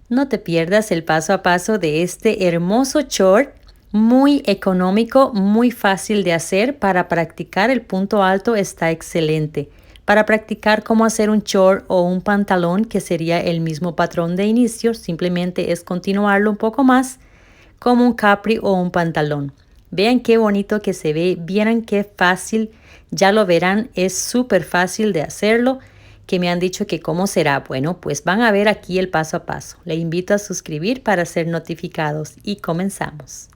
No te pierdas el paso a paso de este hermoso short, muy económico, muy fácil de hacer. Para practicar el punto alto está excelente. Para practicar cómo hacer un short o un pantalón, que sería el mismo patrón de inicio, simplemente es continuarlo un poco más como un capri o un pantalón. Vean qué bonito que se ve, vieran qué fácil, ya lo verán, es súper fácil de hacerlo. Que me han dicho que cómo será. Bueno, pues van a ver aquí el paso a paso. Le invito a suscribir para ser notificados y comenzamos.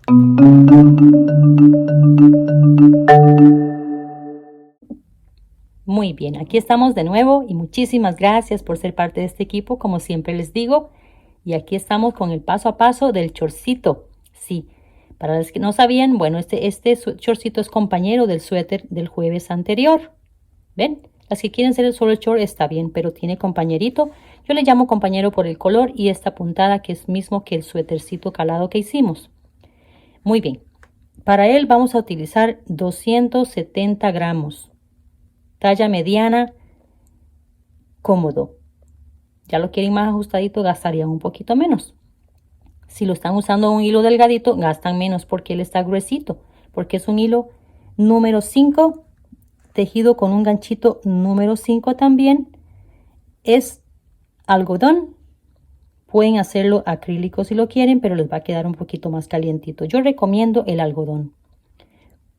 Muy bien, aquí estamos de nuevo y muchísimas gracias por ser parte de este equipo, como siempre les digo. Y aquí estamos con el paso a paso del chorcito. Sí, para los que no sabían, bueno, este chorcito es compañero del suéter del jueves anterior. ¿Ven? Las que quieren ser solo el short está bien, pero tiene compañerito. Yo le llamo compañero por el color y esta puntada que es mismo que el suétercito calado que hicimos. Muy bien. Para él vamos a utilizar 270 gramos. Talla mediana, cómodo. Ya lo quieren más ajustadito, gastarían un poquito menos. Si lo están usando un hilo delgadito, gastan menos porque él está gruesito. Porque es un hilo número 5, tejido con un ganchito número 5 también. Es algodón. Pueden hacerlo acrílico si lo quieren, pero les va a quedar un poquito más calientito. Yo recomiendo el algodón.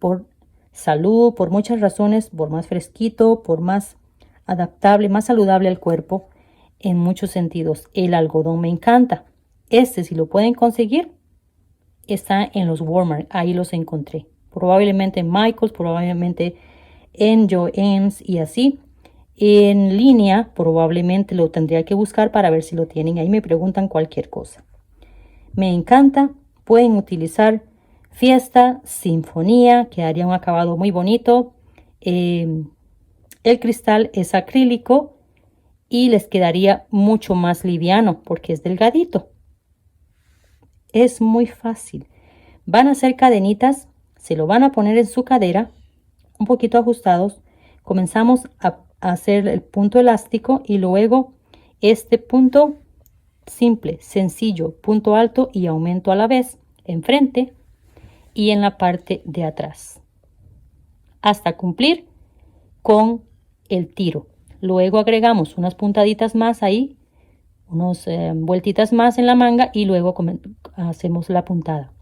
Por salud, por muchas razones, por más fresquito, por más adaptable, más saludable al cuerpo. En muchos sentidos, el algodón me encanta. Si lo pueden conseguir, está en los Walmart. Ahí los encontré. Probablemente en Michaels, probablemente en Joann's y así. En línea probablemente lo tendría que buscar para ver si lo tienen. Ahí me preguntan cualquier cosa. Me encanta. Pueden utilizar fiesta, sinfonía, que haría un acabado muy bonito. El cristal es acrílico y les quedaría mucho más liviano porque es delgadito. Es muy fácil. Van a hacer cadenitas, se lo van a poner en su cadera, un poquito ajustados. Comenzamos a hacer el punto elástico y luego este punto simple, sencillo, punto alto y aumento a la vez, enfrente y en la parte de atrás, hasta cumplir con el tiro. Luego agregamos unas puntaditas más ahí, unas vueltitas más en la manga y luego hacemos la puntada.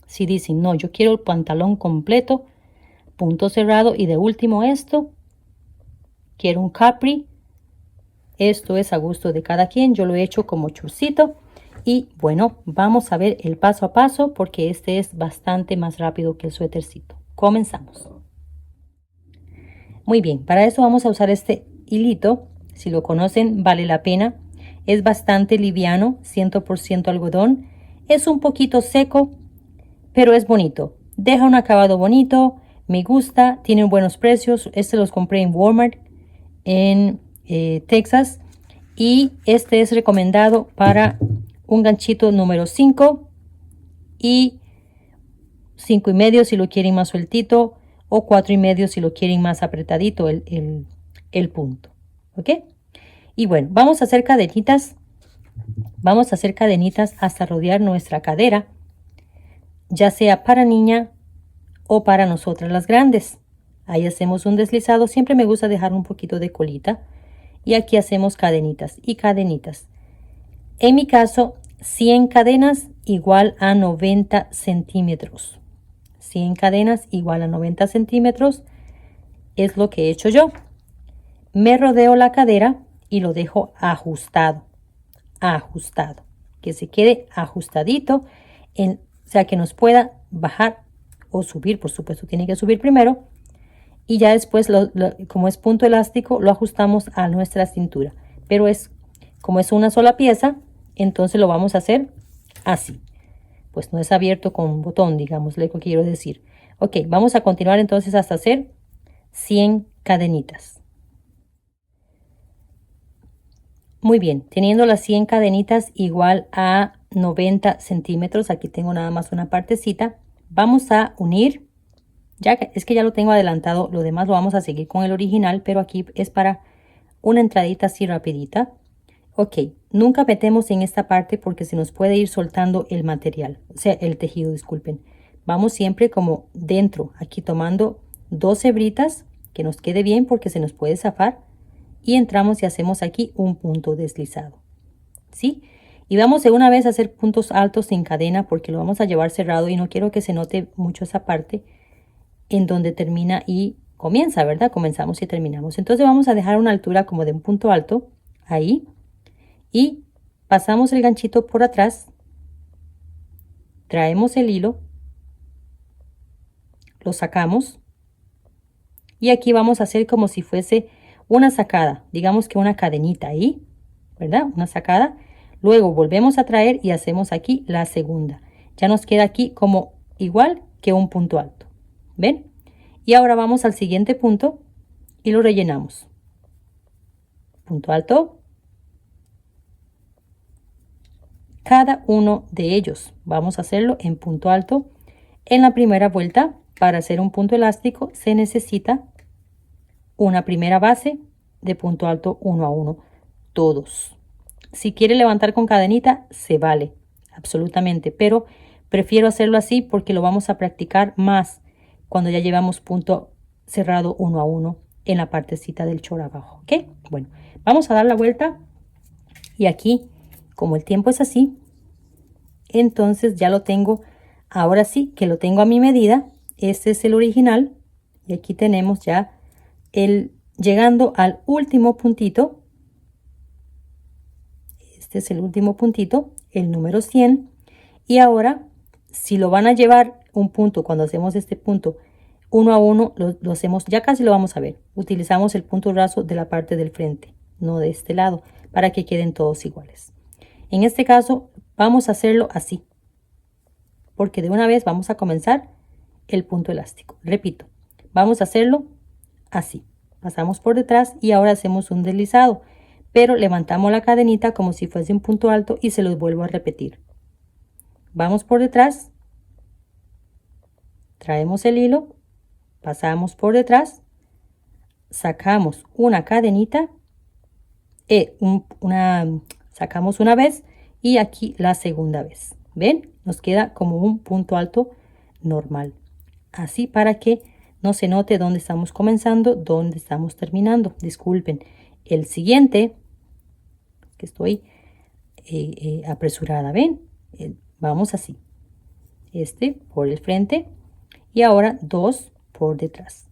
Si dicen, no, yo quiero el pantalón completo, punto cerrado y de último esto, quiero un capri. Esto es a gusto de cada quien. Yo lo he hecho como chorcito. Y bueno, vamos a ver el paso a paso porque este es bastante más rápido que el suétercito. Comenzamos. Muy bien, para eso vamos a usar este hilito. Si lo conocen, vale la pena. Es bastante liviano, 100% algodón. Es un poquito seco, pero es bonito. Deja un acabado bonito. Me gusta. Tienen buenos precios. Los compré en Walmart en Texas. Y este es recomendado para un ganchito número 5 y 5,5 si lo quieren más sueltito, o 4,5 si lo quieren más apretadito el punto. ¿Ok? Y bueno, vamos a hacer cadenitas. Vamos a hacer cadenitas hasta rodear nuestra cadera, ya sea para niña o para nosotras las grandes. Ahí hacemos un deslizado. Siempre me gusta dejar un poquito de colita. Y aquí hacemos cadenitas y cadenitas. En mi caso, 100 cadenas igual a 90 centímetros. 100 cadenas igual a 90 centímetros es lo que he hecho yo. Me rodeo la cadera y lo dejo ajustado. Ajustado. Que se quede ajustadito. O sea, que nos pueda bajar o subir. Por supuesto, tiene que subir primero. Y ya después, como es punto elástico, lo ajustamos a nuestra cintura. Pero como es una sola pieza, entonces lo vamos a hacer así. Pues no es abierto con un botón, digamos, lo que quiero decir. Ok, vamos a continuar entonces hasta hacer 100 cadenitas. Muy bien, teniendo las 100 cadenitas igual a 90 centímetros, aquí tengo nada más una partecita, vamos a unir. Es que ya lo tengo adelantado, lo demás lo vamos a seguir con el original, pero aquí es para una entradita así rapidita. Ok, nunca metemos en esta parte porque se nos puede ir soltando el material, o sea, el tejido, disculpen. Vamos siempre como dentro, aquí tomando 2 hebritas, que nos quede bien porque se nos puede zafar. Y entramos y hacemos aquí un punto deslizado, ¿sí? Y vamos de una vez a hacer puntos altos sin cadena porque lo vamos a llevar cerrado y no quiero que se note mucho esa parte en donde termina y comienza, ¿verdad? Comenzamos y terminamos. Entonces vamos a dejar una altura como de un punto alto, ahí. Y pasamos el ganchito por atrás, traemos el hilo, lo sacamos y aquí vamos a hacer como si fuese una sacada, digamos que una cadenita ahí, ¿verdad? Una sacada. Luego volvemos a traer y hacemos aquí la segunda. Ya nos queda aquí como igual que un punto alto. ¿Ven? Y ahora vamos al siguiente punto y lo rellenamos. Punto alto. Cada uno de ellos vamos a hacerlo en punto alto. En la primera vuelta, para hacer un punto elástico, se necesita una primera base de punto alto 1 a 1. Todos. Si quiere levantar con cadenita, se vale, absolutamente. Pero prefiero hacerlo así porque lo vamos a practicar más cuando ya llevamos punto cerrado 1 a 1 en la partecita del short abajo. ¿Ok? Bueno, vamos a dar la vuelta. Y aquí, como el tiempo es así, entonces ya lo tengo. Ahora sí que lo tengo a mi medida. Este es el original. Y aquí tenemos ya el llegando al último puntito. Este es el último puntito, el número 100. Y ahora, si lo van a llevar un punto, cuando hacemos este punto 1 a 1, lo hacemos, ya casi lo vamos a ver. Utilizamos el punto raso de la parte del frente, no de este lado, para que queden todos iguales. En este caso, vamos a hacerlo así, porque de una vez vamos a comenzar el punto elástico. Repito, vamos a hacerlo así. Pasamos por detrás y ahora hacemos un deslizado, pero levantamos la cadenita como si fuese un punto alto y se los vuelvo a repetir. Vamos por detrás, traemos el hilo, pasamos por detrás, sacamos una cadenita, sacamos una vez y aquí la segunda vez. ¿Ven? Nos queda como un punto alto normal. Así para que no se note dónde estamos comenzando, dónde estamos terminando. Disculpen. El siguiente, que estoy apresurada, ¿ven? Vamos así. Este por el frente y ahora 2 por detrás.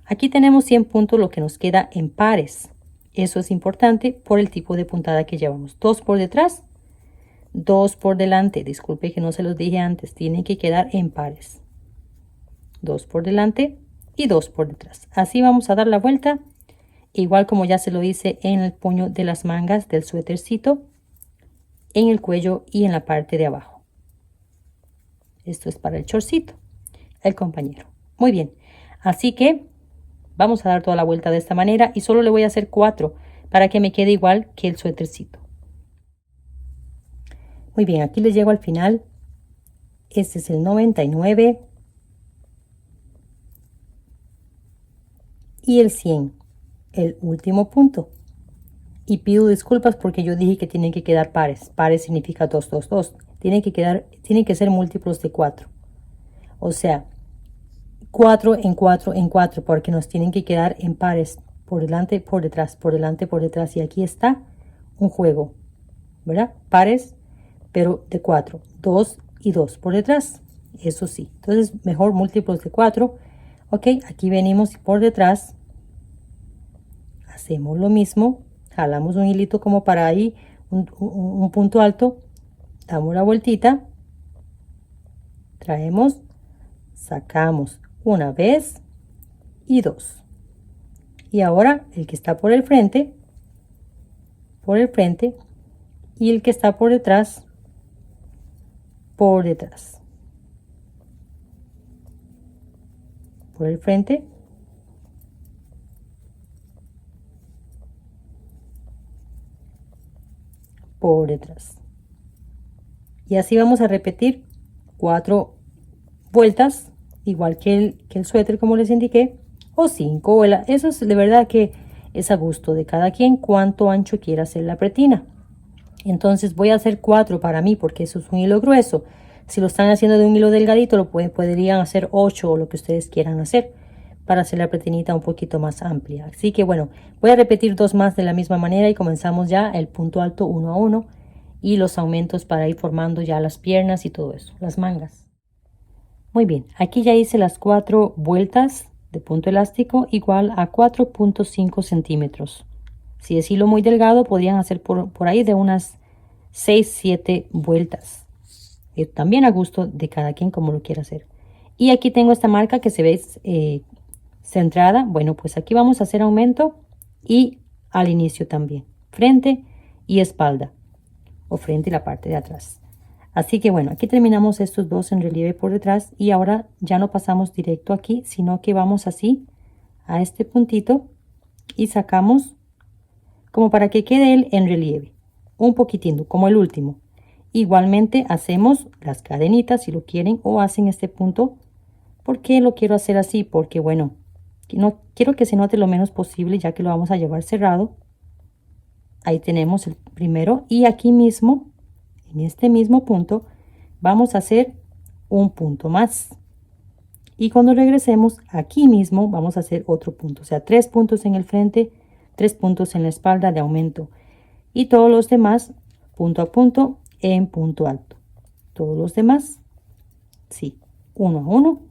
Aquí tenemos 100 puntos, lo que nos queda en pares. Eso es importante por el tipo de puntada que llevamos. 2 por detrás, 2 por delante. Disculpe que no se los dije antes, tienen que quedar en pares. 2 por delante y 2 por detrás. Así vamos a dar la vuelta, igual como ya se lo hice en el puño de las mangas del suétercito, en el cuello y en la parte de abajo. Esto es para el shortcito, el compañero. Muy bien, así que vamos a dar toda la vuelta de esta manera y solo le voy a hacer 4 para que me quede igual que el suétercito. Muy bien, aquí les llego al final. Este es el 99 y el 100, el último punto. Y pido disculpas porque yo dije que tienen que quedar pares. Pares significa 2, 2, 2. Tienen que ser múltiplos de 4. O sea, 4 en 4 en 4 porque nos tienen que quedar en pares. Por delante, por detrás, por delante, por detrás. Y aquí está un juego, ¿verdad? Pares, pero de 4. 2 y 2 por detrás. Eso sí. Entonces, mejor múltiplos de 4. Ok, aquí venimos por detrás. Hacemos lo mismo. Jalamos un hilito como para ahí, un punto alto, damos la vueltita, traemos, sacamos una vez y 2. Y ahora el que está por el frente y el que está por detrás, por detrás. Por el frente, por detrás. Y así vamos a repetir 4 vueltas, igual que el suéter como les indiqué, o 5 vuelas. Eso es de verdad que es a gusto de cada quien cuánto ancho quiera hacer la pretina. Entonces voy a hacer 4 para mí porque eso es un hilo grueso. Si lo están haciendo de un hilo delgadito, podrían hacer 8 o lo que ustedes quieran hacer para hacer la pretinita un poquito más amplia. Así que bueno, voy a repetir 2 más de la misma manera y comenzamos ya el punto alto 1 a 1 y los aumentos para ir formando ya las piernas y todo eso, las mangas. Muy bien, aquí ya hice las 4 vueltas de punto elástico igual a 4.5 centímetros. Si es hilo muy delgado, podrían hacer por ahí de unas 6-7 vueltas. También a gusto de cada quien como lo quiera hacer. Y aquí tengo esta marca que se ve centrada. Bueno, pues aquí vamos a hacer aumento y al inicio también. Frente y espalda. O frente y la parte de atrás. Así que bueno, aquí terminamos estos dos en relieve por detrás. Y ahora ya no pasamos directo aquí, sino que vamos así a este puntito y sacamos como para que quede él en relieve. Un poquitito, como el último. Igualmente hacemos las cadenitas si lo quieren o hacen este punto. ¿Por qué lo quiero hacer así? Porque bueno, no quiero que se note lo menos posible ya que lo vamos a llevar cerrado. Ahí tenemos el primero y aquí mismo, en este mismo punto, vamos a hacer un punto más. Y cuando regresemos aquí mismo vamos a hacer otro punto, o sea, 3 puntos en el frente, 3 puntos en la espalda de aumento. Y todos los demás punto a punto en punto alto. Todos los demás, sí, 1 a 1,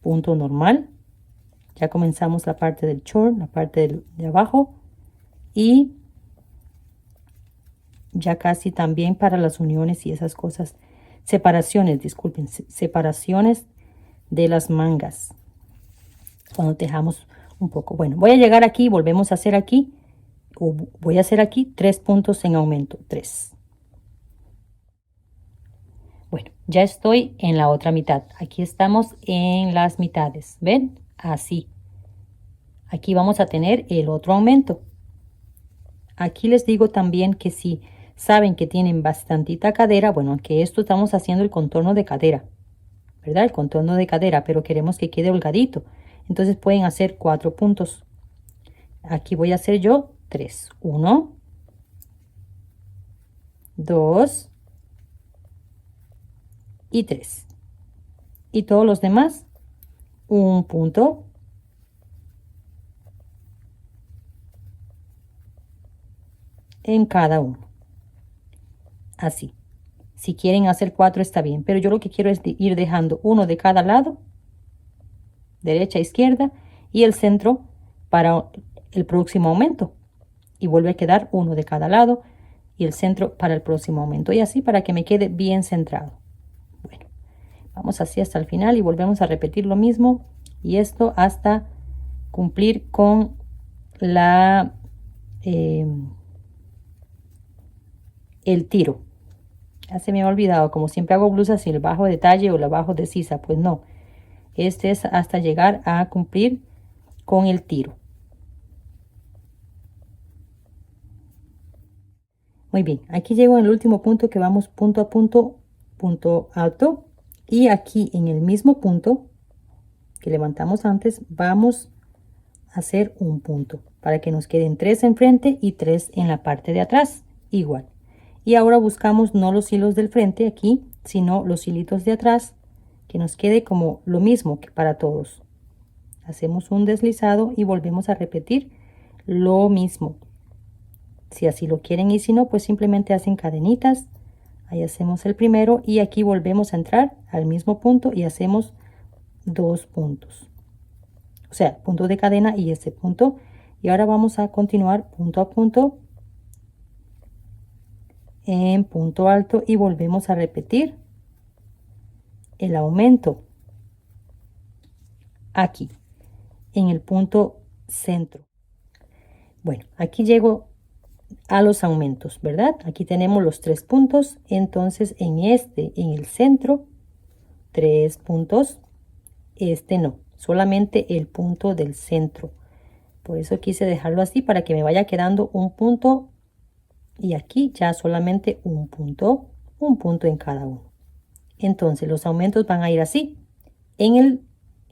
punto normal. Ya comenzamos la parte del short, la parte de abajo. Y ya casi también para las uniones y esas cosas. Separaciones, disculpen, separaciones de las mangas. Cuando tejamos un poco. Bueno, voy a llegar aquí, volvemos a hacer aquí. Voy a hacer aquí 3 puntos en aumento, 3. Bueno, ya estoy en la otra mitad. Aquí estamos en las mitades. ¿Ven? Así. Aquí vamos a tener el otro aumento. Aquí les digo también que si saben que tienen bastantita cadera, bueno, que esto estamos haciendo el contorno de cadera, ¿verdad? El contorno de cadera, pero queremos que quede holgadito. Entonces pueden hacer 4 puntos. Aquí voy a hacer yo 3. 1, 2 y 3. Y todos los demás, un punto. En cada uno. Así. Si quieren hacer 4 está bien, pero yo lo que quiero es ir dejando uno de cada lado, derecha, izquierda, y el centro para el próximo aumento. Y vuelve a quedar uno de cada lado y el centro para el próximo aumento. Y así para que me quede bien centrado. Bueno, vamos así hasta el final y volvemos a repetir lo mismo. Y esto hasta cumplir con la el tiro. Ya se me ha olvidado, como siempre hago blusas sin el bajo detalle o la bajo de sisa, pues no. Este es hasta llegar a cumplir con el tiro. Muy bien, aquí llego en el último punto que vamos punto a punto, punto alto. Y aquí en el mismo punto que levantamos antes, vamos a hacer un punto para que nos queden 3 enfrente y 3 en la parte de atrás, igual. Y ahora buscamos no los hilos del frente aquí, sino los hilitos de atrás, que nos quede como lo mismo que para todos. Hacemos un deslizado y volvemos a repetir lo mismo. Si así lo quieren y si no, pues simplemente hacen cadenitas. Ahí hacemos el primero y aquí volvemos a entrar al mismo punto y hacemos 2 puntos. O sea, punto de cadena y este punto. Y ahora vamos a continuar punto a punto en punto alto y volvemos a repetir el aumento aquí en el punto centro. Bueno, aquí llego a los aumentos, ¿verdad? Aquí tenemos los 3 puntos, entonces en el centro 3 puntos, no, solamente el punto del centro. Por eso quise dejarlo así para que me vaya quedando un punto y aquí ya solamente un punto en cada uno. Entonces los aumentos van a ir así. En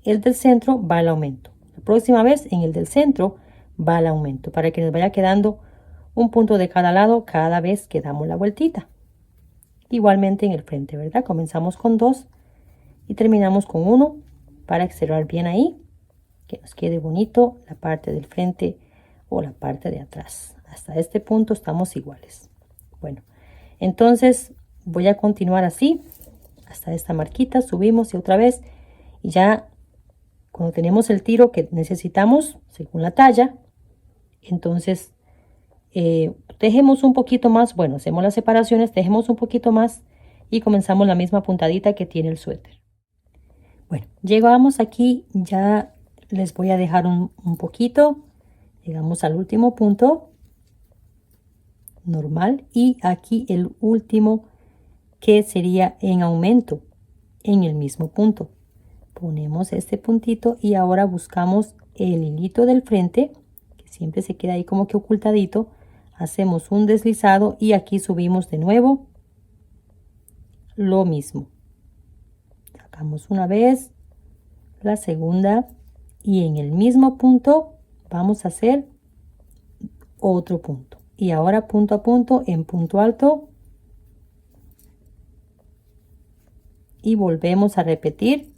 el del centro va el aumento. La próxima vez en el del centro va el aumento para que nos vaya quedando un punto de cada lado cada vez que damos la vueltita. Igualmente en el frente, ¿verdad? Comenzamos con 2 y terminamos con 1 para cerrar bien ahí, que nos quede bonito la parte del frente o la parte de atrás. Hasta este punto estamos iguales. Bueno, entonces voy a continuar así hasta esta marquita, subimos y otra vez, y ya cuando tenemos el tiro que necesitamos según la talla, entonces tejemos un poquito más. Bueno, hacemos las separaciones, tejemos un poquito más y comenzamos la misma puntadita que tiene el suéter. Bueno, llegamos aquí, ya les voy a dejar un poquito, llegamos al último punto normal y aquí el último que sería en aumento en el mismo punto. Ponemos este puntito y ahora buscamos el hilito del frente, que siempre se queda ahí como que ocultadito. Hacemos un deslizado y aquí subimos de nuevo lo mismo. Sacamos una vez, la segunda, y en el mismo punto vamos a hacer otro punto. Y ahora punto a punto en punto alto. Y volvemos a repetir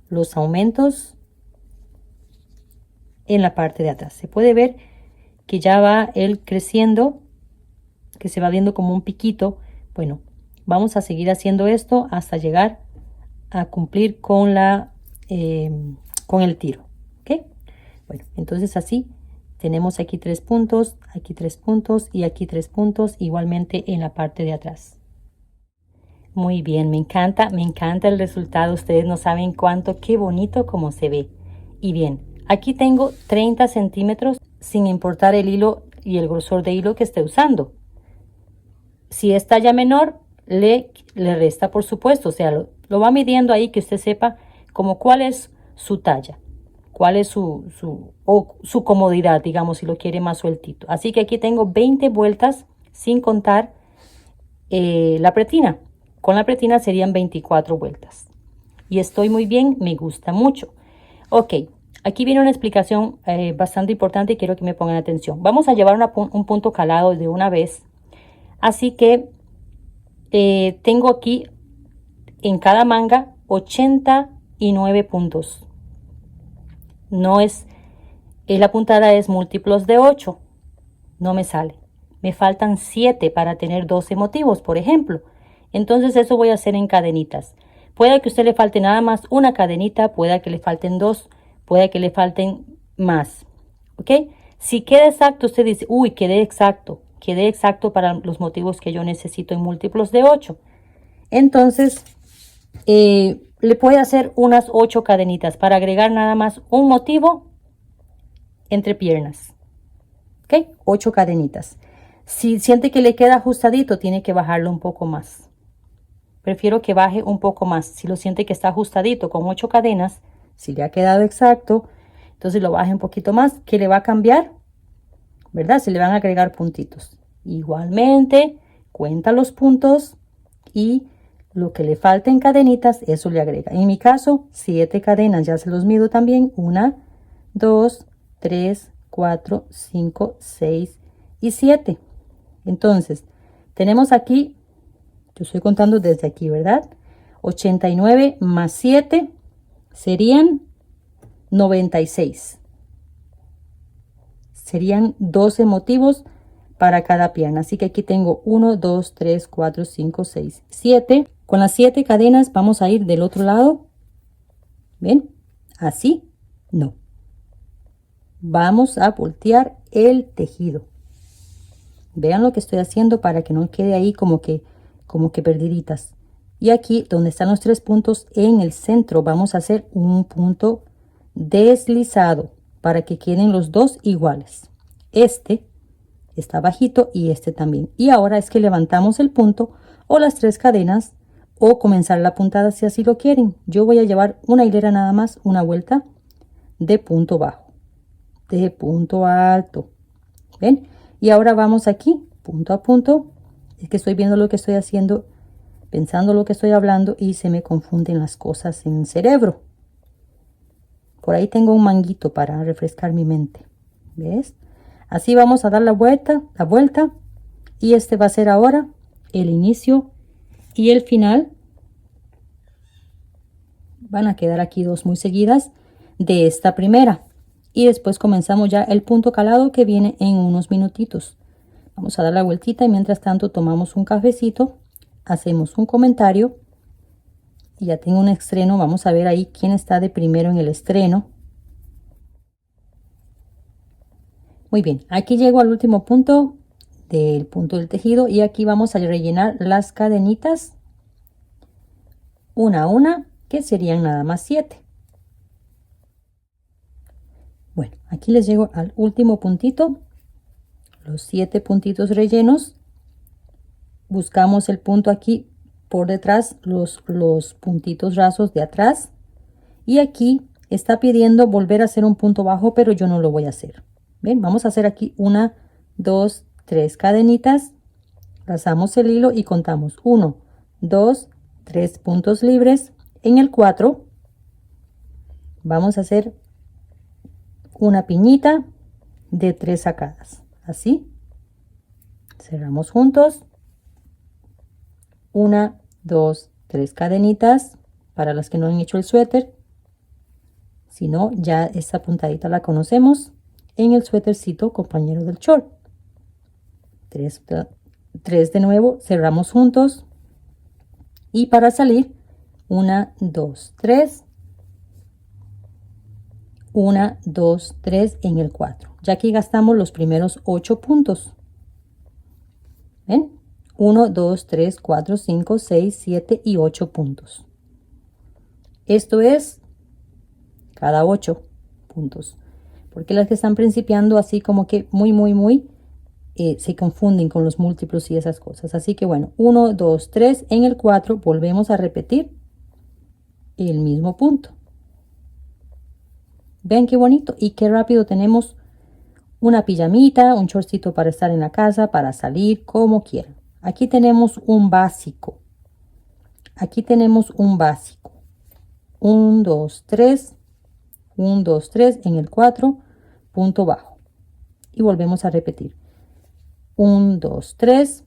los aumentos en la parte de atrás. Se puede ver que ya va él creciendo, que se va viendo como un piquito. Bueno, vamos a seguir haciendo esto hasta llegar a cumplir con con el tiro. ¿Ok? Bueno, entonces así tenemos aquí 3 puntos, aquí 3 puntos y aquí 3 puntos, igualmente en la parte de atrás. Muy bien, me encanta el resultado. Ustedes no saben qué bonito como se ve. Y bien, aquí tengo 30 centímetros sin importar el hilo y el grosor de hilo que esté usando. Si es talla menor, le resta, por supuesto. O sea, lo va midiendo ahí, que usted sepa como cuál es su talla, cuál es su comodidad, digamos, si lo quiere más sueltito. Así que aquí tengo 20 vueltas sin contar la pretina. Con la pretina serían 24 vueltas. Y estoy muy bien, me gusta mucho. Ok, aquí viene una explicación bastante importante y quiero que me pongan atención. Vamos a llevar un punto calado de una vez. Así que tengo aquí en cada manga 89 puntos. No es, la puntada es múltiplos de 8. No me sale. Me faltan 7 para tener 12 motivos, por ejemplo. Entonces eso voy a hacer en cadenitas. Puede que a usted le falte nada más una cadenita, puede que le falten 2, puede que le falten más. ¿Ok? Si queda exacto, usted dice, uy, quedé exacto para los motivos que yo necesito en múltiplos de 8. Entonces, le puede hacer unas 8 cadenitas para agregar nada más un motivo entre piernas. ¿Ok? 8 cadenitas. Si siente que le queda ajustadito, tiene que bajarlo un poco más. Prefiero que baje un poco más. Si lo siente que está ajustadito con 8 cadenas, si le ha quedado exacto, entonces lo baje un poquito más, que le va a cambiar, ¿verdad? Se le van a agregar puntitos. Igualmente, cuenta los puntos y lo que le falta en cadenitas, eso le agrega. En mi caso, 7 cadenas, ya se los mido también. 1, 2, 3, 4, 5, 6 y 7. Entonces, tenemos aquí, yo estoy contando desde aquí, ¿verdad? 89 más 7 serían 96. Serían 12 motivos para cada pierna. Así que aquí tengo 1, 2, 3, 4, 5, 6, 7. Con las 7 cadenas vamos a ir del otro lado. ¿Ven? Así, no. Vamos a voltear el tejido. Vean lo que estoy haciendo para que no quede ahí como que perdiditas. Y aquí donde están los 3 puntos en el centro vamos a hacer un punto deslizado para que queden los dos iguales. Este está bajito y este también. Y ahora es que levantamos el punto o las 3 cadenas o comenzar la puntada si así lo quieren. Yo voy a llevar una hilera nada más, una vuelta de punto bajo, de punto alto. ¿Ven? Y ahora vamos aquí, punto a punto. Es que estoy viendo lo que estoy haciendo, pensando lo que estoy hablando y se me confunden las cosas en el cerebro. Por ahí tengo un manguito para refrescar mi mente. ¿Ves? Así vamos a dar la vuelta, y este va a ser ahora el inicio y el final. Van a quedar aquí dos muy seguidas de esta primera, y después comenzamos ya el punto calado que viene en unos minutitos. Vamos a dar la vueltita y mientras tanto tomamos un cafecito, hacemos un comentario y ya tengo un estreno. Vamos a ver ahí quién está de primero en el estreno. Muy bien, aquí llego al último punto del tejido y aquí vamos a rellenar las cadenitas una a una, que serían nada más 7. Bueno, aquí les llego al último puntito, los 7 puntitos rellenos. Buscamos el punto aquí por detrás, los puntitos rasos de atrás, y aquí está pidiendo volver a hacer un punto bajo, pero yo no lo voy a hacer. Ven, vamos a hacer aquí 1, 2, 3 cadenitas, lazamos el hilo y contamos 1, 2, 3 puntos libres. En el 4 vamos a hacer una piñita de 3 sacadas, así cerramos juntos, 1, 2, 3 cadenitas para las que no han hecho el suéter. Si no, ya esta puntadita la conocemos en el suétercito compañero del short. 3 de nuevo, cerramos juntos, y para salir 1, 2, 3, 1, 2, 3 en el 4. Ya aquí gastamos los primeros 8 puntos. ¿Ven? 1, 2, 3, 4, 5, 6, 7 y 8 puntos. Esto es cada 8 puntos. Porque las que están principiando así como que muy se confunden con los múltiplos y esas cosas. Así que bueno, 1, 2, 3 en el 4 volvemos a repetir el mismo punto. Ven qué bonito y qué rápido tenemos una pijamita, un shortcito para estar en la casa, para salir, como quieran. Aquí tenemos un básico. Aquí tenemos un básico. 1, 2, 3. 1, 2, 3 en el 4, punto bajo. Y volvemos a repetir. 1, 2, 3.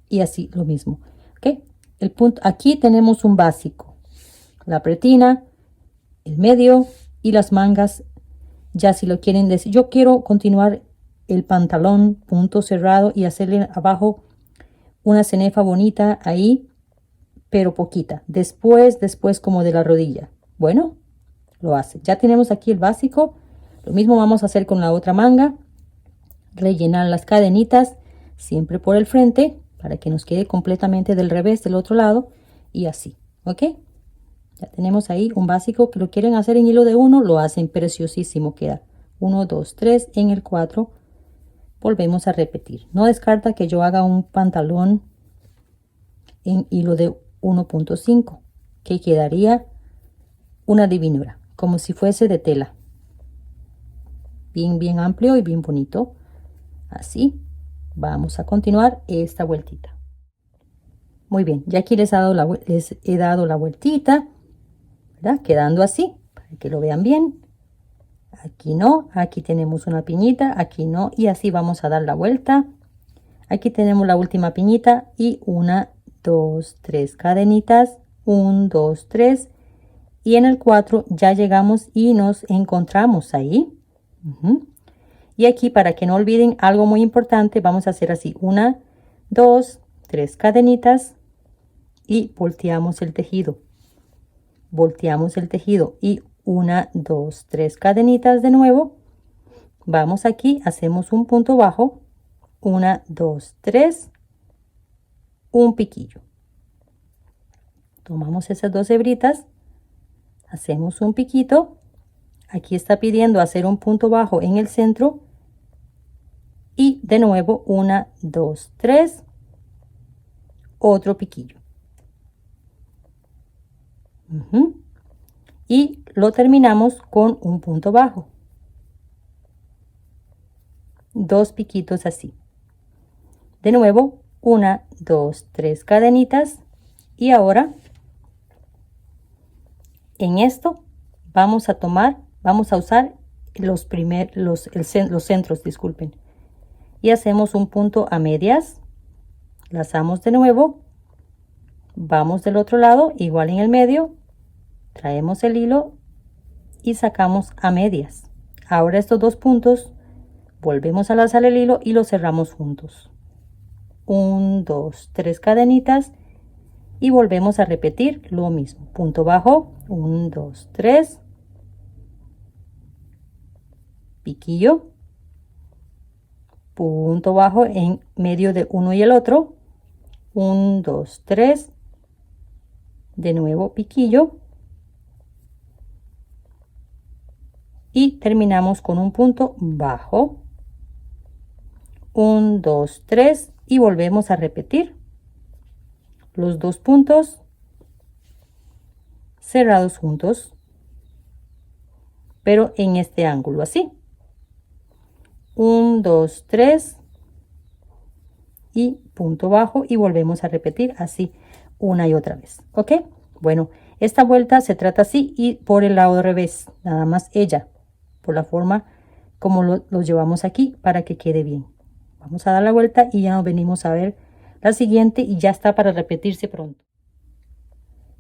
Y así lo mismo. ¿Ok? El punto, aquí tenemos un básico. La pretina, el medio y las mangas. Ya si lo quieren decir, yo quiero continuar el pantalón punto cerrado y hacerle abajo una cenefa bonita ahí, pero poquita. Después como de la rodilla. Bueno, lo hace. Ya tenemos aquí el básico. Lo mismo vamos a hacer con la otra manga. Rellenar las cadenitas siempre por el frente para que nos quede completamente del revés del otro lado, y así. ¿Ok? Ya tenemos ahí un básico. Que lo quieren hacer en hilo de 1, lo hacen preciosísimo, queda 1, 2, 3 en el 4. Volvemos a repetir. No descarta que yo haga un pantalón en hilo de 1.5, que quedaría una divinura, como si fuese de tela, bien amplio y bien bonito. Así vamos a continuar esta vueltita. Muy bien, ya aquí les he dado la vueltita, ¿verdad? Quedando así, para que lo vean bien. Aquí no, aquí tenemos una piñita, aquí no, y así vamos a dar la vuelta. Aquí tenemos la última piñita y 1, 2, 3 cadenitas, 1, 2, 3, y en el 4 ya llegamos y nos encontramos ahí. Y aquí, para que no olviden algo muy importante, vamos a hacer así: 1, 2, 3 cadenitas y volteamos el tejido. Volteamos el tejido y 1, 2, 3 cadenitas de nuevo. Vamos aquí, hacemos un punto bajo, 1, 2, 3, un piquillo. Tomamos esas dos hebritas, hacemos un piquito. Aquí está pidiendo hacer un punto bajo en el centro y de nuevo 1, 2, 3, otro piquillo. Y lo terminamos con un punto bajo, 2 piquitos así. De nuevo 1, 2, 3 cadenitas, y ahora en esto vamos a usar los centros, disculpen. y hacemos un punto a medias, lazamos de nuevo, vamos del otro lado, igual en el medio, traemos el hilo y sacamos a medias. Ahora estos dos puntos, volvemos a lazar el hilo y lo cerramos juntos. 1, 2, 3 cadenitas y volvemos a repetir lo mismo. Punto bajo, 1, 2, 3, piquillo, punto bajo en medio de uno y el otro, 1, 2, 3, de nuevo piquillo y terminamos con un punto bajo, 1, 2, 3 y volvemos a repetir los dos puntos cerrados juntos, pero en este ángulo así. 1, 2, 3 y punto bajo y volvemos a repetir así una y otra vez. Ok, bueno, esta vuelta se trata así y por el lado revés, nada más ella, por la forma como lo llevamos aquí para que quede bien. Vamos a dar la vuelta y ya nos venimos a ver la siguiente y ya está para repetirse pronto.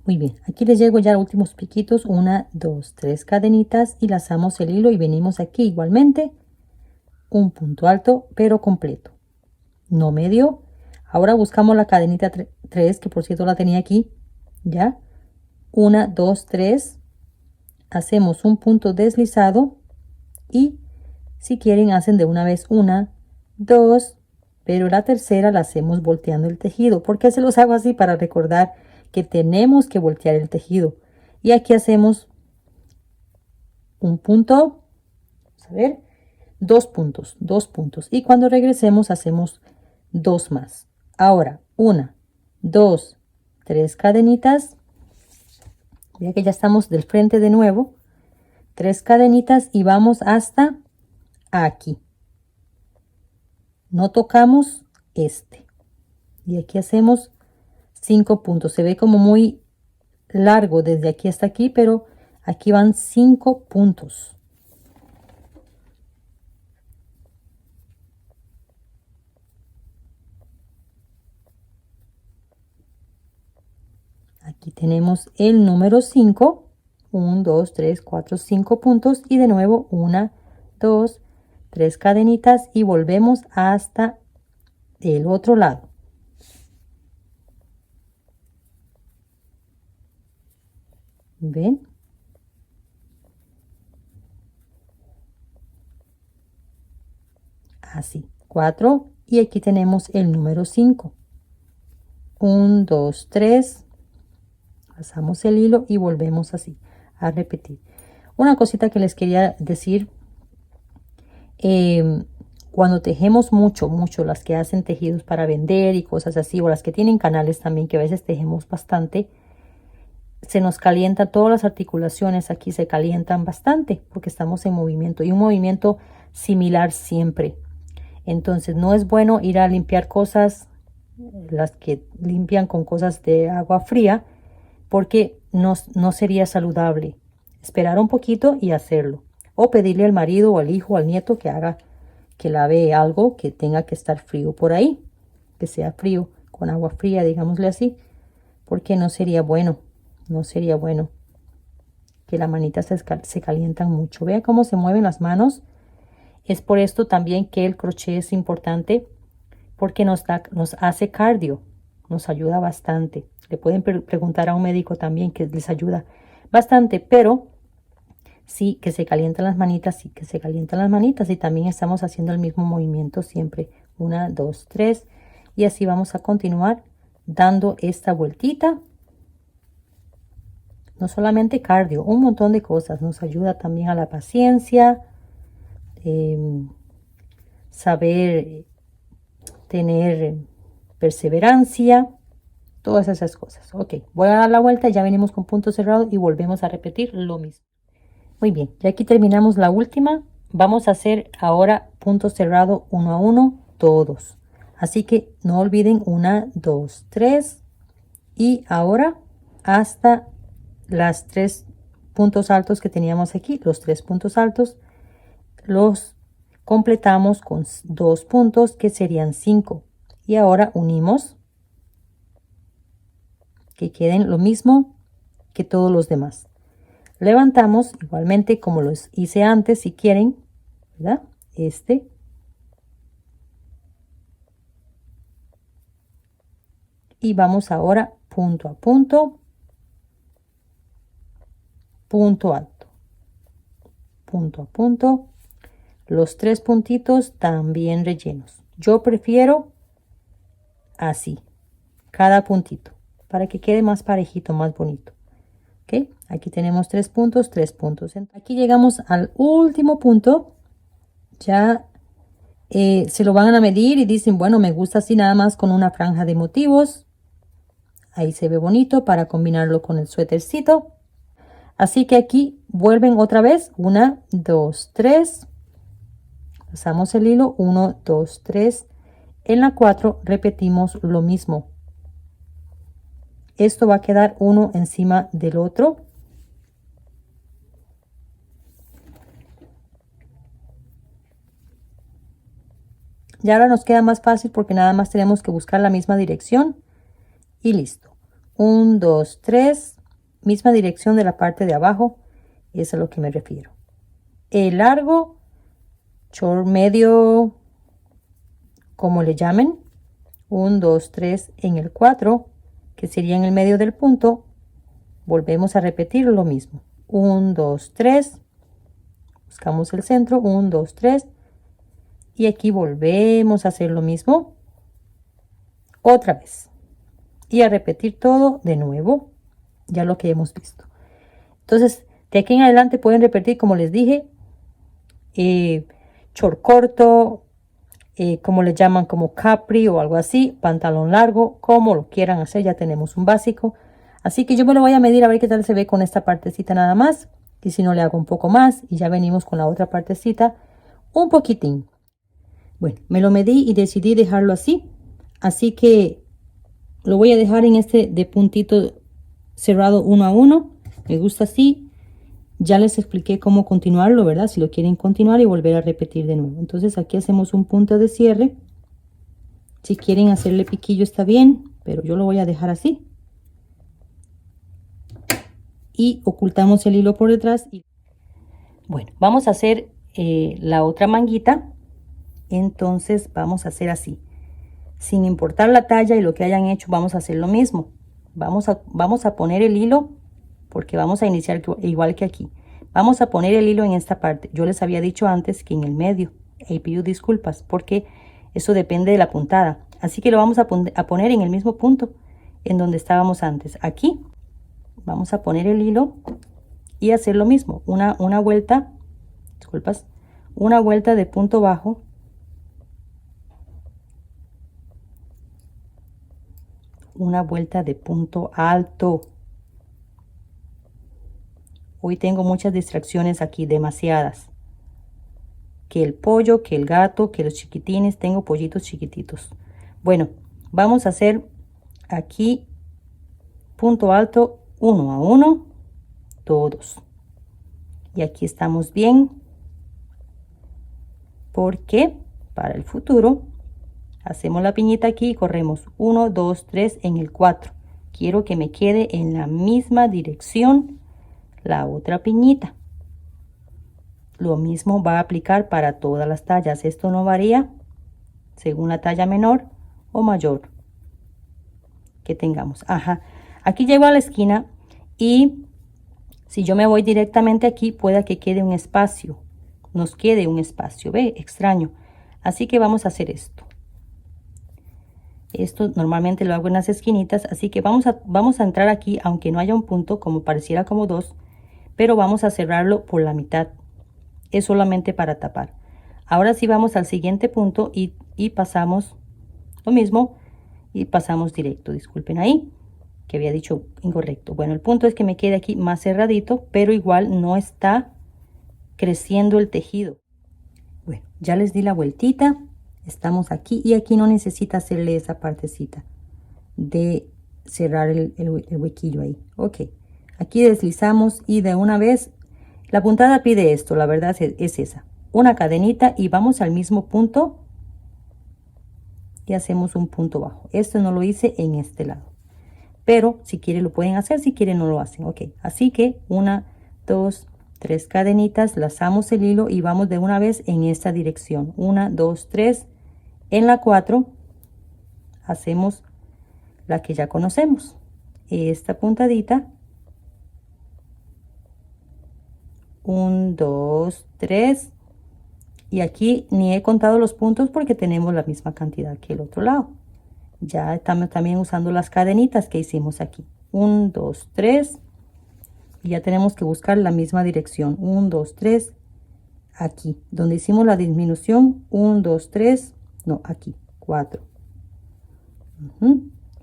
Muy bien, aquí les llego ya los últimos piquitos, 1, 2, 3 cadenitas y lazamos el hilo y venimos aquí igualmente un punto alto pero completo, no medio. Ahora buscamos la cadenita 3, que por cierto la tenía aquí, ya, 1, 2, 3, hacemos un punto deslizado y si quieren hacen de una vez 1, 2, pero la tercera la hacemos volteando el tejido. ¿Por qué se los hago así? Para recordar que tenemos que voltear el tejido. Y aquí hacemos un punto, vamos a ver, dos puntos y cuando regresemos hacemos dos más. Ahora 1, 2, 3 cadenitas, ya que ya estamos del frente de nuevo, 3 cadenitas y vamos hasta aquí, no tocamos este y aquí hacemos 5 puntos. Se ve como muy largo desde aquí hasta aquí, pero aquí van 5 puntos. Aquí tenemos el número 5, 1, 2, 3, 4, 5 puntos y de nuevo 1, 2, 3 cadenitas y volvemos hasta el otro lado. ¿Ven? Así, 4 y aquí tenemos el número 5. 1, 2, 3, pasamos el hilo y volvemos así a repetir. Una cosita que les quería decir, cuando tejemos mucho, las que hacen tejidos para vender y cosas así, o las que tienen canales también, que a veces tejemos bastante, se nos calientan todas las articulaciones, aquí se calientan bastante porque estamos en movimiento y un movimiento similar siempre. Entonces no es bueno ir a limpiar cosas, las que limpian con cosas de agua fría, porque no sería saludable. Esperar un poquito y hacerlo. O pedirle al marido o al hijo o al nieto que haga, que lave algo que tenga que estar frío por ahí. Que sea frío, con agua fría, digámosle así. Porque no sería bueno. No sería bueno que las manitas se calientan mucho. Vea cómo se mueven las manos. Es por esto también que el crochet es importante, porque nos hace cardio, nos ayuda bastante. Le pueden preguntar a un médico también, que les ayuda bastante, pero sí que se calientan las manitas, sí que se calientan las manitas y también estamos haciendo el mismo movimiento siempre. 1, 2, 3 y así vamos a continuar dando esta vueltita. No solamente cardio, un montón de cosas. Nos ayuda también a la paciencia, saber tener perseverancia, todas esas cosas. Ok, voy a dar la vuelta, ya venimos con punto cerrado y volvemos a repetir lo mismo. Muy bien, ya aquí terminamos la última. Vamos a hacer ahora punto cerrado 1 a 1 todos. Así que no olviden 1, 2, 3 y ahora hasta las 3 puntos altos que teníamos aquí, los 3 puntos altos los completamos con 2 puntos que serían 5 y ahora unimos que queden lo mismo que todos los demás. Levantamos igualmente como los hice antes si quieren, ¿verdad? Y vamos ahora punto a punto, punto alto, punto a punto, los 3 puntitos también rellenos. Yo prefiero así, cada puntito, para que quede más parejito, más bonito. ¿Ok? Aquí tenemos 3 puntos, 3 puntos. Aquí llegamos al último punto. Ya se lo van a medir y dicen, bueno, me gusta así nada más con una franja de motivos. Ahí se ve bonito para combinarlo con el suétercito. Así que aquí vuelven otra vez. 1, 2, 3. Pasamos el hilo. 1, 2, 3. En la 4 repetimos lo mismo. Esto va a quedar uno encima del otro. Y ahora nos queda más fácil porque nada más tenemos que buscar la misma dirección. Y listo. 1, 2, 3. Misma dirección de la parte de abajo. Eso es a lo que me refiero. El largo, short, medio, como le llamen. 1, 2, 3 en el 4, que sería en el medio del punto. Volvemos a repetir lo mismo. 1, 2, 3. Buscamos el centro. 1, 2, 3. Y aquí volvemos a hacer lo mismo. Otra vez. Y a repetir todo de nuevo. Ya lo que hemos visto. Entonces, de aquí en adelante pueden repetir, como les dije, short corto, como le llaman, como capri o algo así, pantalón largo, como lo quieran hacer. Ya tenemos un básico. Así que yo me lo voy a medir a ver qué tal se ve con esta partecita nada más. Y si no, le hago un poco más y ya venimos con la otra partecita un poquitín. Bueno, me lo medí y decidí dejarlo así. Así que lo voy a dejar en este de puntito cerrado 1 a 1. Me gusta así. Ya les expliqué cómo continuarlo, ¿verdad? Si lo quieren continuar y volver a repetir de nuevo. Entonces aquí hacemos un punto de cierre. Si quieren hacerle piquillo está bien, pero yo lo voy a dejar así. Y ocultamos el hilo por detrás. Bueno, vamos a hacer la otra manguita. Entonces vamos a hacer así. Sin importar la talla y lo que hayan hecho, vamos a hacer lo mismo. Vamos a poner el hilo, porque vamos a iniciar igual que aquí. Vamos a poner el hilo en esta parte. Yo les había dicho antes que en el medio. Y pido disculpas porque eso depende de la puntada. Así que lo vamos a poner en el mismo punto en donde estábamos antes. Aquí vamos a poner el hilo y hacer lo mismo. Una vuelta, disculpas, una vuelta de punto bajo. Una vuelta de punto alto. Hoy tengo muchas distracciones aquí, demasiadas. Que el pollo, que el gato, que los chiquitines, tengo pollitos chiquititos. Bueno, vamos a hacer aquí punto alto 1 a 1, todos. Y aquí estamos bien, porque para el futuro hacemos la piñita aquí y corremos 1, 2, 3 en el 4. Quiero que me quede en la misma dirección la otra piñita. Lo mismo va a aplicar para todas las tallas. Esto no varía según la talla menor o mayor que tengamos. Ajá. Aquí llego a la esquina y si yo me voy directamente aquí, pueda que quede un espacio. Nos quede un espacio. ¿Ve? Extraño. Así que vamos a hacer esto. Esto normalmente lo hago en las esquinitas. Así que vamos a entrar aquí, aunque no haya un punto, como pareciera como 2. Pero vamos a cerrarlo por la mitad. Es solamente para tapar. Ahora sí vamos al siguiente punto y pasamos lo mismo y pasamos directo. Disculpen ahí que había dicho incorrecto. Bueno, el punto es que me quede aquí más cerradito, pero igual no está creciendo el tejido. Bueno, ya les di la vueltita. Estamos aquí y aquí no necesita hacerle esa partecita de cerrar el huequillo ahí. Ok, aquí deslizamos y de una vez la puntada pide esto, la verdad es esa. una cadenita y vamos al mismo punto y hacemos un punto bajo. Esto no lo hice en este lado, pero si quieren lo pueden hacer, si quieren no lo hacen. Ok, así que 1, 2, 3 cadenitas, lazamos el hilo y vamos de una vez en esta dirección. 1, 2, 3. En la 4 hacemos la que ya conocemos, esta puntadita. 1, 2, 3. Y aquí ni he contado los puntos porque tenemos la misma cantidad que el otro lado. Ya estamos también usando las cadenitas que hicimos aquí. 1, 2, 3. Y ya tenemos que buscar la misma dirección. 1, 2, 3. Aquí, donde hicimos la disminución. 1, 2, 3. No, aquí. 4.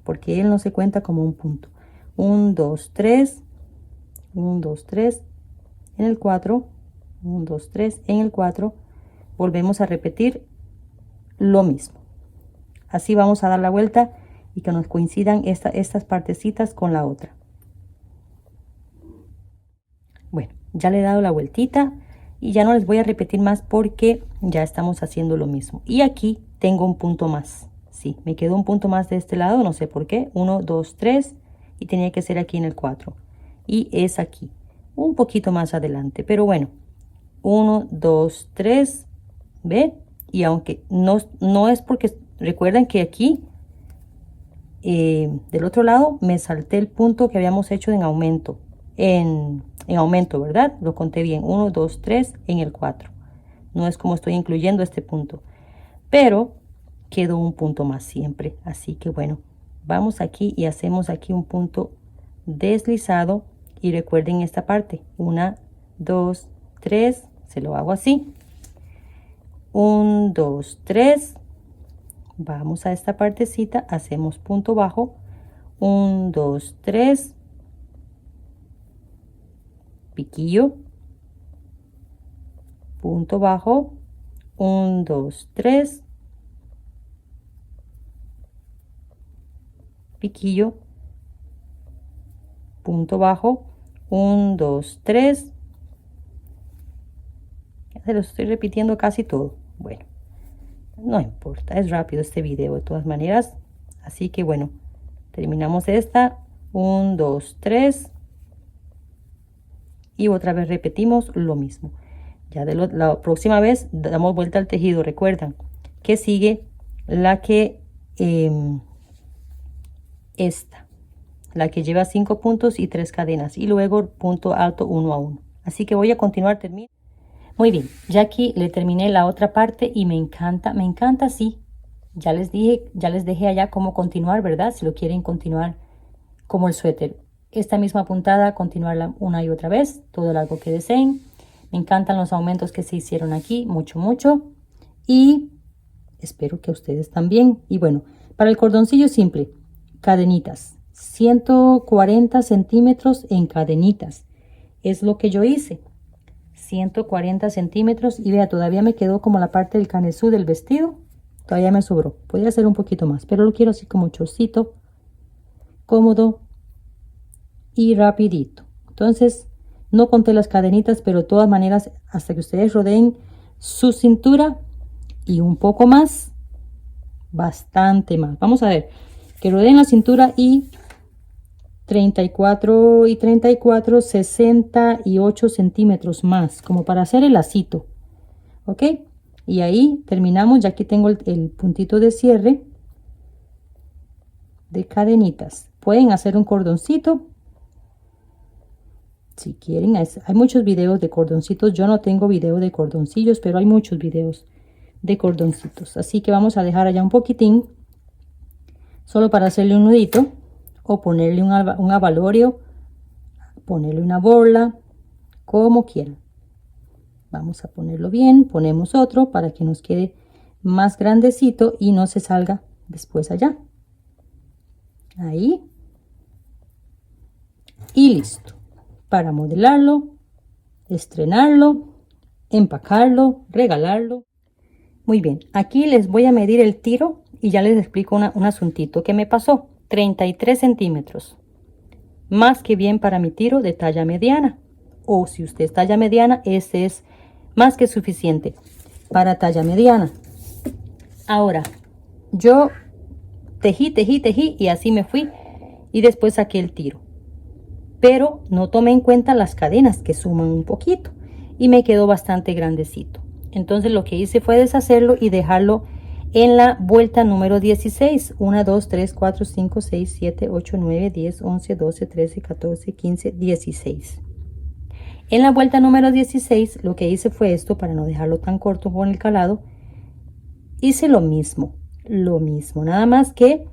Porque él no se cuenta como un punto. 1, 2, 3. 1, 2, 3. En el 4. 1, 2, 3. En el 4. Volvemos a repetir lo mismo. Así vamos a dar la vuelta y que nos coincidan estas partecitas con la otra. Bueno, ya le he dado la vueltita y ya no les voy a repetir más porque ya estamos haciendo lo mismo. Y aquí tengo un punto más. Sí, me quedó un punto más de este lado, no sé por qué. 1, 2, 3 y tenía que ser aquí en el 4. Y es aquí, un poquito más adelante, pero bueno. 1, 2, 3. ¿Ve? Y aunque no es porque recuerden que aquí del otro lado me salté el punto que habíamos hecho en aumento, en aumento, ¿verdad? Lo conté bien. 1, 2, 3 en el 4. No es como estoy incluyendo este punto, pero quedó un punto más siempre. Así que bueno, vamos aquí y hacemos aquí un punto deslizado y recuerden esta parte. 1, 2, 3. Se lo hago así. 1, 2, 3. Vamos a esta partecita, hacemos punto bajo. 1, 2, 3. Piquillo. Punto bajo. 1, 2, 3. Piquillo. Punto bajo. 1, 2, 3. Se lo estoy repitiendo casi todo. Bueno, no importa, es rápido este video de todas maneras. Así que bueno, terminamos esta. 1, 2, 3. Y otra vez repetimos lo mismo. Ya de la próxima vez damos vuelta al tejido. Recuerdan que sigue la que esta, la que lleva 5 puntos y 3 cadenas y luego punto alto 1 a 1. Así que voy a continuar. Muy bien, ya aquí le terminé la otra parte y me encanta, sí. Ya les dejé allá cómo continuar, ¿verdad? Si lo quieren continuar como el suéter. Esta misma puntada, continuarla una y otra vez, todo el largo que deseen. Me encantan los aumentos que se hicieron aquí, mucho, mucho. Y espero que a ustedes también. Y bueno, para el cordoncillo simple, cadenitas. 140 centímetros en cadenitas. Es lo que yo hice. 140 centímetros y vea, todavía me quedó como la parte del canesú del vestido. Todavía me sobró. Podría hacer un poquito más, pero lo quiero así como chorcito, cómodo y rapidito. Entonces no conté las cadenitas, pero de todas maneras hasta que ustedes rodeen su cintura y un poco más, bastante más. Vamos a ver que rodeen la cintura y 34 y 34, 68 centímetros más, como para hacer el lacito. Ok, y ahí terminamos. Ya aquí tengo el puntito de cierre de cadenitas. Pueden hacer un cordoncito si quieren. Hay muchos videos de cordoncitos. Yo no tengo video de cordoncillos, pero hay muchos videos de cordoncitos. Así que vamos a dejar allá un poquitín, solo para hacerle un nudito o ponerle un abalorio, ponerle una borla, como quieran. Vamos a ponerlo bien, ponemos otro para que nos quede más grandecito y no se salga después allá. Ahí. Y listo. Para modelarlo, estrenarlo, empacarlo, regalarlo. Muy bien, aquí les voy a medir el tiro y ya les explico un asuntito que me pasó. 33 centímetros. Más que bien para mi tiro de talla mediana. O si usted es talla mediana, ese es más que suficiente para talla mediana. Ahora, yo tejí y así me fui y después saqué el tiro. Pero no tomé en cuenta las cadenas que suman un poquito y me quedó bastante grandecito. Entonces lo que hice fue deshacerlo y dejarlo en la vuelta número 16. 1, 2, 3, 4, 5, 6, 7, 8, 9, 10, 11, 12, 13, 14, 15, 16. En la vuelta número 16 lo que hice fue esto, para no dejarlo tan corto con el calado. Hice lo mismo, nada más que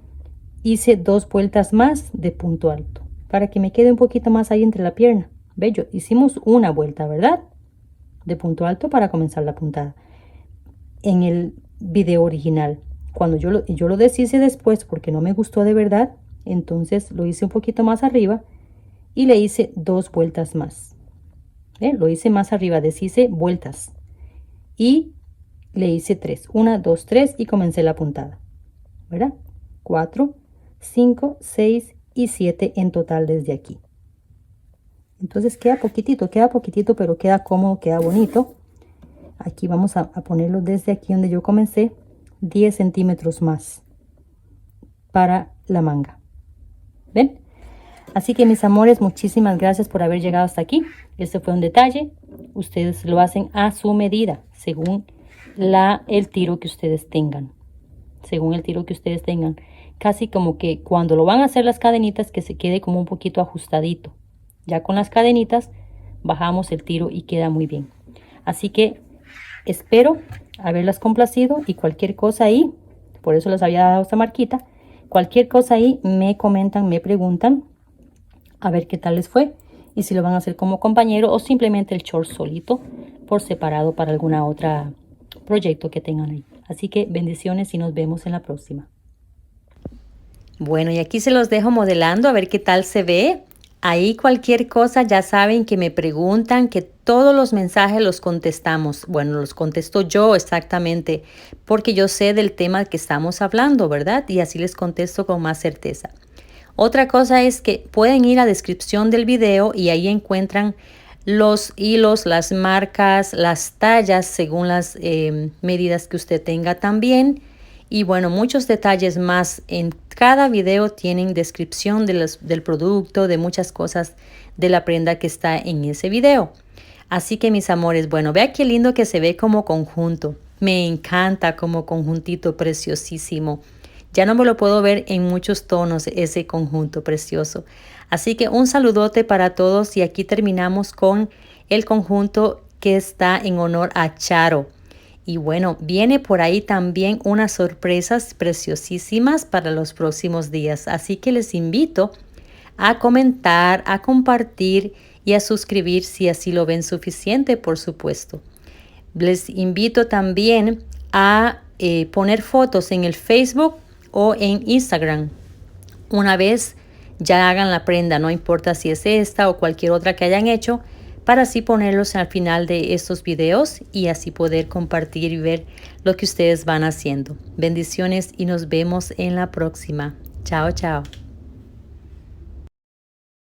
hice 2 vueltas más de punto alto para que me quede un poquito más ahí entre la pierna. Bello, hicimos una vuelta, ¿verdad? De punto alto para comenzar la puntada. En el video original, cuando yo lo deshice después porque no me gustó de verdad, entonces lo hice un poquito más arriba y le hice 2 vueltas más. Lo hice más arriba, deshice vueltas y le hice 3, 1, 2, 3 y comencé la puntada, ¿verdad? 4, 5, 6 y 7 en total desde aquí. Entonces queda poquitito, pero queda cómodo, queda bonito. Aquí vamos a ponerlo desde aquí donde yo comencé, 10 centímetros más para la manga. ¿Ven? Así que mis amores, muchísimas gracias por haber llegado hasta aquí. Este fue un detalle. Ustedes lo hacen a su medida, según el tiro que ustedes tengan. Casi como que cuando lo van a hacer las cadenitas, que se quede como un poquito ajustadito. Ya con las cadenitas bajamos el tiro y queda muy bien. Así que espero haberlas complacido y cualquier cosa ahí, por eso les había dado esta marquita, cualquier cosa ahí me comentan, me preguntan a ver qué tal les fue y si lo van a hacer como compañero o simplemente el short solito por separado para alguna otra proyecto que tengan ahí. Así que bendiciones y nos vemos en la próxima. Bueno, y aquí se los dejo modelando a ver qué tal se ve. Ahí cualquier cosa ya saben que me preguntan, que todos los mensajes los contestamos. Bueno, los contesto yo exactamente porque yo sé del tema que estamos hablando, ¿verdad? Y así les contesto con más certeza. Otra cosa es que pueden ir a la descripción del video y ahí encuentran los hilos, las marcas, las tallas según las medidas que usted tenga también. Y bueno, muchos detalles más. En cada video tienen descripción del producto, de muchas cosas de la prenda que está en ese video. Así que mis amores, bueno, vea qué lindo que se ve como conjunto. Me encanta como conjuntito preciosísimo. Ya no me lo puedo ver en muchos tonos ese conjunto precioso. Así que un saludote para todos y aquí terminamos con el conjunto que está en honor a Charo. Y bueno, viene por ahí también unas sorpresas preciosísimas para los próximos días. Así que les invito a comentar, a compartir y a suscribir si así lo ven suficiente, por supuesto. Les invito también a poner fotos en el Facebook o en Instagram. Una vez ya hagan la prenda, no importa si es esta o cualquier otra que hayan hecho, para así ponerlos al final de estos videos y así poder compartir y ver lo que ustedes van haciendo. Bendiciones y nos vemos en la próxima. Chao, chao.